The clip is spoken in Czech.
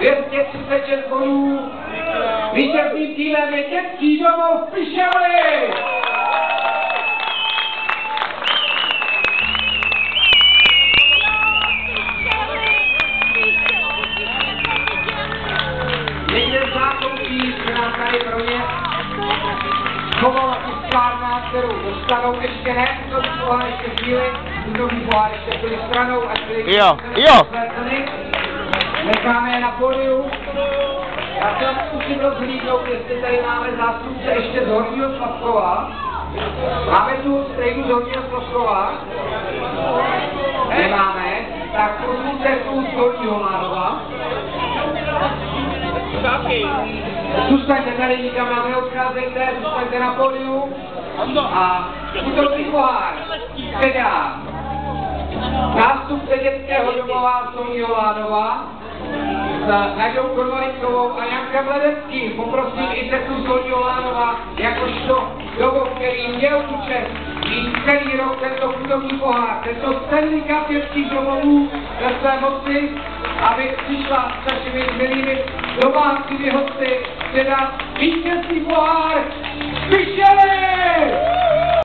236 bodů. Vítězným týmem je Dětský domov Pišely. Někde v zákoutí se nám tady pro ně chovala tiskárna, kterou dostanou ještě ne, to pohár ještě chvíli, úzový pohár ještě byli stranou, až byli své. Necháme je na pódiu. Já se musím rozhlídnout, jestli tady máme zástupce ještě z Horního Slazkova. Máme tu strejdu z Horního Slazkova? Nemáme. Tak pozvůjte tu z Horního Lánova. Zůstaňte tady, nikam nám neodcházejte, zůstaňte na pódiu. A útočný pohár předá nástupce Dětského domova z Horního Lánova s Naďou Konvalinkovou a Jankem Ledeckým. Poprosím i cestu z Horního Lánova, jakožto domov, který měl tu čest mít celý rok tento útočný pohár, tento Stanley Cup Dětských domovů ve své moci, aby přišla s našimi milými domácími hosty předat vítězný pohár Pišely!